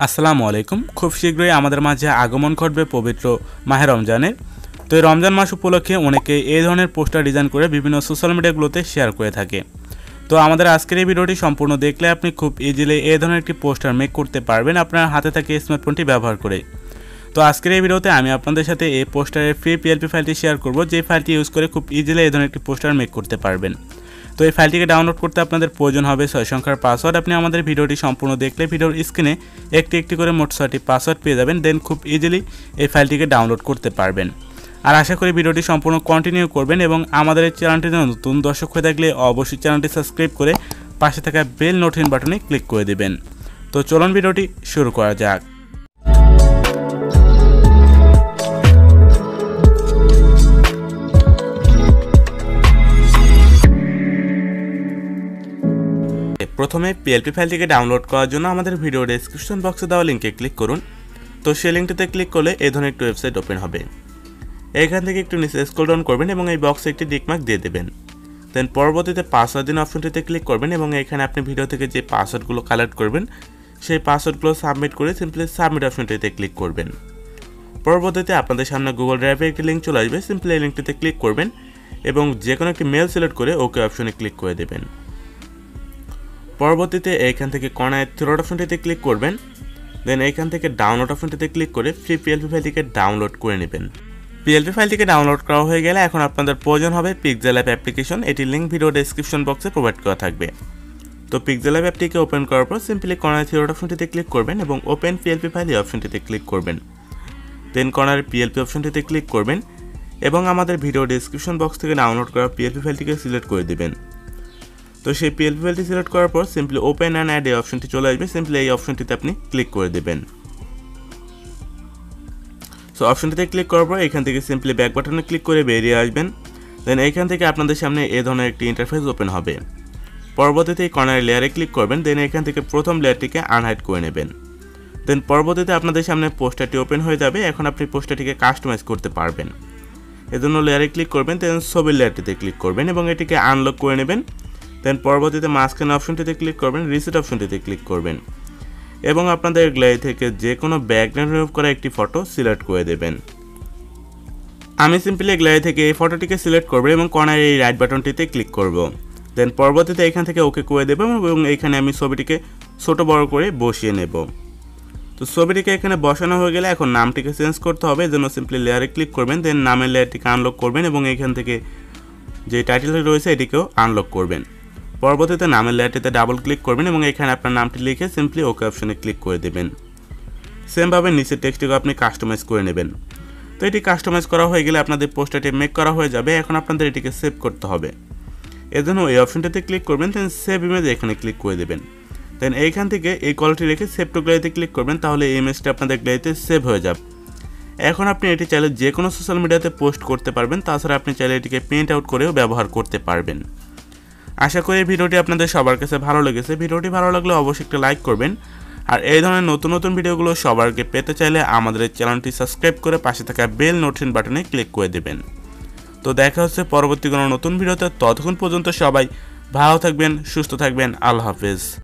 আসসালামু আলাইকুম। খুব শীঘ্রই আমাদের মাঝে আগমন ঘটবে পবিত্র মাহে রমজানের। তো এই রমজান মাস উপলক্ষে অনেকে এই ধরনের পোস্টার ডিজাইন করে বিভিন্ন সোশ্যাল মিডিয়াগুলোতে শেয়ার করে থাকে। তো আমাদের আজকের এই ভিডিওটি সম্পূর্ণ দেখলে আপনি খুব ইজিলি এই ধরনের একটি পোস্টার মেক করতে পারবেন আপনার হাতে থাকা স্মার্টফোনটি ব্যবহার করে। তো আজকের এই ভিডিওতে আমি আপনাদের সাথে এই পোস্টারের ফ্রি পিএলপি ফাইলটি শেয়ার করব, যে ফাইলটি ইউজ করে খুব ইজিলি এই ধরনের একটি পোস্টার মেক করতে পারবেন। তো এই ফাইলটিকে ডাউনলোড করতে আপনাদের প্রয়োজন হবে 6 সংখ্যার পাসওয়ার্ড। আপনি আমাদের ভিডিওটি সম্পূর্ণ দেখলে ভিডিওর স্ক্রিনে একটি একটি করে মোট 6টি পাসওয়ার্ড পেয়ে যাবেন, দেন খুব ইজিলি এই ফাইলটিকে ডাউনলোড করতে পারবেন। আর আশা করি ভিডিওটি সম্পূর্ণ কন্টিনিউ করবেন এবং আমাদের এই চ্যানেলটিতে নতুন দর্শক হয়ে থাকলে অবশ্যই চ্যানেলটি সাবস্ক্রাইব করে পাশে থাকা বেল নোটিফিকেশন বাটনে ক্লিক করে দেবেন। তো চলুন ভিডিওটি শুরু করা যাক। প্রথমে পিএলপি ফাইলটিকে ডাউনলোড করার জন্য আমাদের ভিডিও ডেসক্রিপশন বক্সে দেওয়া লিঙ্কে ক্লিক করুন। তো সেই লিঙ্কটিতে ক্লিক করলে এই ধরনের একটি ওয়েবসাইট ওপেন হবে। এখান থেকে একটু নিচে স্ক্রল ডাউন করবেন এবং এই বক্সে একটি টিকমার্ক দিয়ে দেবেন। দেন পরবর্তীতে পাসওয়ার্ড দিন অপশনটিতে ক্লিক করবেন এবং এখানে আপনি ভিডিও থেকে যে পাসওয়ার্ডগুলো কালেক্ট করবেন সেই পাসওয়ার্ডগুলো সাবমিট করে সিম্পলি সাবমিট অপশনটিতে ক্লিক করবেন। পরবর্তীতে আপনাদের সামনে গুগল ড্রাইভে একটি লিঙ্ক চলে আসবে, সিম্পলি এই লিঙ্কটিতে ক্লিক করবেন এবং যে কোনো একটি মেল সিলেক্ট করে ওকে অপশনে ক্লিক করে দেবেন। পরবর্তীতে এইখান থেকে কর্নার থ্রি অপশনটিতে ক্লিক করবেন, দেন এইখান থেকে ডাউনলোড অপশনটিতে ক্লিক করে ফ্রি পিএলপি ফাইলটিকে ডাউনলোড করে নেবেন। পিএলপি ফাইলটিকে ডাউনলোড করা হয়ে গেলে এখন আপনাদের প্রয়োজন হবে পিক্সেল অ্যাপ অ্যাপ্লিকেশন। এটির লিঙ্ক ভিডিও ডেসক্রিপশন বক্সে প্রোভাইড করা থাকবে। তো পিক্সেল অ্যাপ অ্যাপটিকে ওপেন করার পর সিম্পলি কর্নার থ্রি অপশনটিতে ক্লিক করবেন এবং ওপেন পিএলপি ফাইল এই অপশনটিতে ক্লিক করবেন। দেন কর্নারের পিএলপি অপশনটিতে ক্লিক করবেন এবং আমাদের ভিডিও ডেসক্রিপশন বক্স থেকে ডাউনলোড করা পিএলপি ফাইলটিকে সিলেক্ট করে দেবেন। তো সেই পিএলপি ফাইলটি সিলেক্ট করার পর সিম্পলি ওপেন অ্যান্ড অ্যাড এই অপশনটি চলে আসবে, সিম্পলি এই অপশনটিতে আপনি ক্লিক করে দেবেন। সো অপশনটিতে ক্লিক করার পর এখান থেকে সিম্পলি ব্যাক বাটনে ক্লিক করে বেরিয়ে আসবেন। দেন এইখান থেকে আপনাদের সামনে এই ধরনের একটি ইন্টারফেস ওপেন হবে। পরবর্তীতে এই কর্নারের লেয়ারে ক্লিক করবেন, দেন এখান থেকে প্রথম লেয়ারটিকে আনহাইড করে নেবেন। দেন পরবর্তীতে আপনাদের সামনে পোস্টারটি ওপেন হয়ে যাবে। এখন আপনি পোস্টারটিকে কাস্টমাইজ করতে পারবেন। এজন্য লেয়ারে ক্লিক করবেন, দেন ছবির লেয়ারটিতে ক্লিক করবেন এবং এটিকে আনলক করে নেবেন। দেন পরবর্তীতে মাঝখানে অপশনটিতে ক্লিক করবেন, রিসেট অপশনটিতে ক্লিক করবেন এবং আপনাদের গ্যালারি থেকে যে কোনো ব্যাকগ্রাউন্ড রিমুভ করা একটি ফটো সিলেক্ট করে দেবেন। আমি সিম্পলি গ্যালারি থেকে এই ফটোটিকে সিলেক্ট করব এবং কর্নারের এই রাইট বাটনটিতে ক্লিক করব। দেন পরবর্তীতে এখান থেকে ওকে করে দেব এবং এইখানে আমি ছবিটিকে ছোট বড় করে বসিয়ে নেব। তো ছবিটিকে এখানে বসানো হয়ে গেলে এখন নামটিকে চেঞ্জ করতে হবে, এজন্য সিম্পলি লেয়ারে ক্লিক করবেন, দেন নামের লেয়ারটিকে আনলক করবেন এবং এইখান থেকে যে টাইটেলটি রয়েছে এটিকেও আনলক করবেন। পরবর্তীতে নামের লেয়ারটিতে ডাবল ক্লিক করবেন এবং এখানে আপনার নামটি লিখে সিম্পলি ওকে অপশনে ক্লিক করে দেবেন। সেমভাবে নিচের টেক্সটটিকে আপনি কাস্টমাইজ করে নেবেন। তো এটি কাস্টমাইজ করা হয়ে গেলে আপনাদের পোস্টারটি মেক করা হয়ে যাবে। এখন আপনাদের এটিকে সেভ করতে হবে, এজন্য এই অপশনটিতে ক্লিক করবেন, দেন সেভ ইমেজ এখানে ক্লিক করে দেবেন। দেন এইখান থেকে এই কোয়ালিটি রেখে সেভ টু গ্যালারিতে ক্লিক করবেন, তাহলে এই ইমেজটি আপনাদের গ্যালারিতে সেভ হয়ে যাবে। এখন আপনি এটি চাইলে যে কোনো সোশ্যাল মিডিয়াতে পোস্ট করতে পারবেন, তাছাড়া আপনি চাইলে এটিকে প্রিন্ট আউট করেও ব্যবহার করতে পারবেন। আশা করি এই ভিডিওটি আপনাদের সবার কাছে ভালো লেগেছে। ভিডিওটি ভালো লাগলে অবশ্যই একটা লাইক করবেন। আর এই ধরনের নতুন নতুন ভিডিওগুলো সবার আগে পেতে চাইলে আমাদের এই চ্যানেলটি সাবস্ক্রাইব করে পাশে থাকা বেল নোটিফিকেশন বাটনে ক্লিক করে দেবেন। তো দেখা হচ্ছে পরবর্তী কোনো নতুন ভিডিওতে। ততক্ষণ পর্যন্ত সবাই ভালো থাকবেন, সুস্থ থাকবেন। আল্লাহ হাফেজ।